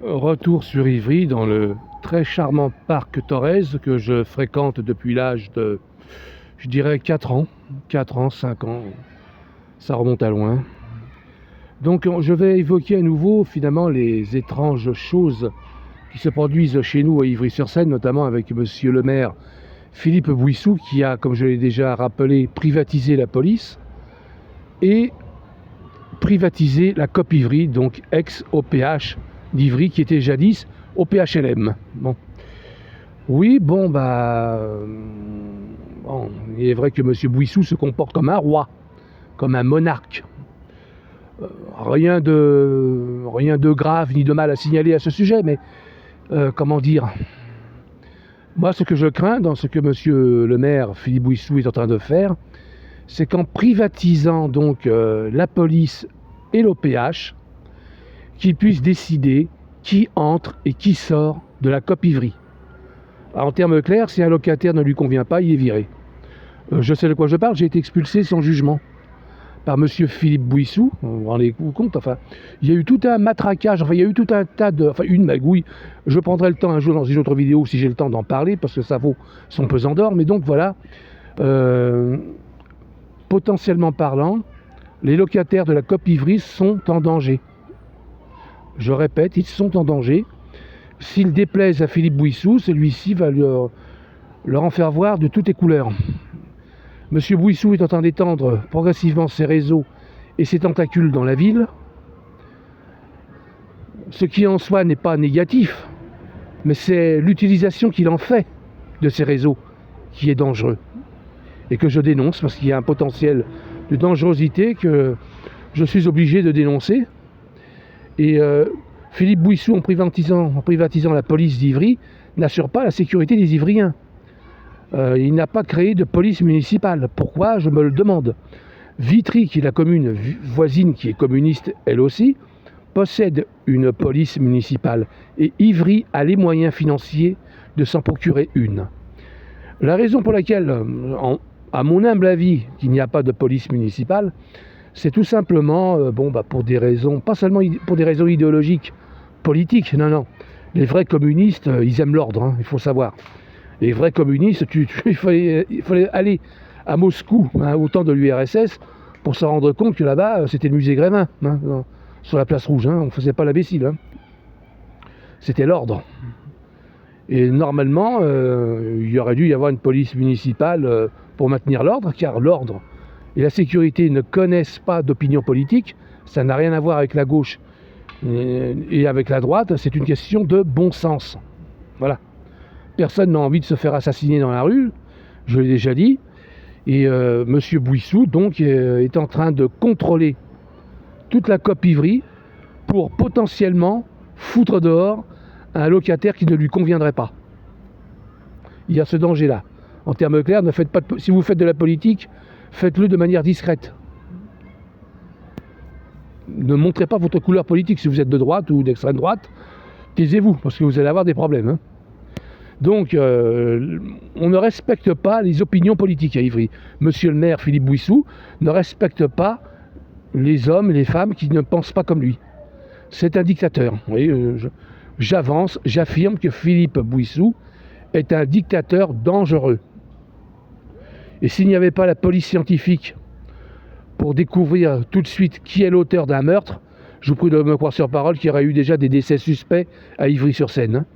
Retour sur Ivry dans le très charmant parc Thorez que je fréquente depuis l'âge de, je dirais, 4 ans. 4 ans, 5 ans, ça remonte à loin. Donc je vais évoquer à nouveau finalement les étranges choses qui se produisent chez nous à Ivry-sur-Seine, notamment avec monsieur le maire Philippe Bouissou qui a, comme je l'ai déjà rappelé, privatisé la police et privatisé la COP Ivry, donc ex-OPH d'Ivry, qui était jadis au PHLM. Bon. Oui, bon, bon, il est vrai que M. Bouissou se comporte comme un roi, comme un monarque. Rien de grave ni de mal à signaler à ce sujet, mais comment dire, moi ce que je crains dans ce que M. le maire Philippe Bouissou est en train de faire, c'est qu'en privatisant donc la police et l'OPH, qu'il puisse décider qui entre et qui sort de la COP Ivry. En termes clairs, si un locataire ne lui convient pas, il est viré. Je sais de quoi je parle, j'ai été expulsé sans jugement par monsieur Philippe Bouissou, vous vous rendez compte, enfin, il y a eu tout un matraquage, enfin, il y a eu tout un tas de, enfin, une magouille. Je prendrai le temps un jour dans une autre vidéo si j'ai le temps d'en parler, parce que ça vaut son pesant d'or, mais donc voilà, potentiellement parlant, les locataires de la COP Ivry sont en danger. Je répète, ils sont en danger. S'ils déplaisent à Philippe Bouissou, celui-ci va leur en faire voir de toutes les couleurs. Monsieur Bouissou est en train d'étendre progressivement ses réseaux et ses tentacules dans la ville, ce qui en soi n'est pas négatif, mais c'est l'utilisation qu'il en fait de ces réseaux qui est dangereux et que je dénonce parce qu'il y a un potentiel de dangerosité que je suis obligé de dénoncer. Et Philippe Bouissou, en privatisant la police d'Ivry, n'assure pas la sécurité des Ivriens. Il n'a pas créé de police municipale. Pourquoi? Je me le demande. Vitry, qui est la commune voisine, qui est communiste elle aussi, possède une police municipale. Et Ivry a les moyens financiers de s'en procurer une. La raison pour laquelle, à mon humble avis, qu'il n'y a pas de police municipale, c'est tout simplement pour des raisons, pas seulement pour des raisons idéologiques, politiques, non. Les vrais communistes, ils aiment l'ordre, hein, il faut savoir. Les vrais communistes, il fallait aller à Moscou, hein, au temps de l'URSS, pour se rendre compte que là-bas, c'était le musée Grévin, hein, sur la place rouge, hein, on ne faisait pas l'imbécile. Hein. C'était l'ordre. Et normalement, il y aurait dû y avoir une police municipale pour maintenir l'ordre, car l'ordre et la sécurité ne connaissent pas d'opinion politique, ça n'a rien à voir avec la gauche et avec la droite, c'est une question de bon sens. Voilà. Personne n'a envie de se faire assassiner dans la rue, je l'ai déjà dit, et M. Bouissou donc est en train de contrôler toute la COP Ivry pour potentiellement foutre dehors un locataire qui ne lui conviendrait pas. Il y a ce danger-là. En termes clairs, ne faites pas si vous faites de la politique, faites-le de manière discrète. Ne montrez pas votre couleur politique si vous êtes de droite ou d'extrême droite. Taisez-vous, parce que vous allez avoir des problèmes. Hein. Donc, on ne respecte pas les opinions politiques à Ivry. Monsieur le maire Philippe Bouissou ne respecte pas les hommes et les femmes qui ne pensent pas comme lui. C'est un dictateur. Vous voyez, j'affirme que Philippe Bouissou est un dictateur dangereux. Et s'il n'y avait pas la police scientifique pour découvrir tout de suite qui est l'auteur d'un meurtre, je vous prie de me croire sur parole qu'il y aurait eu déjà des décès suspects à Ivry-sur-Seine. Hein.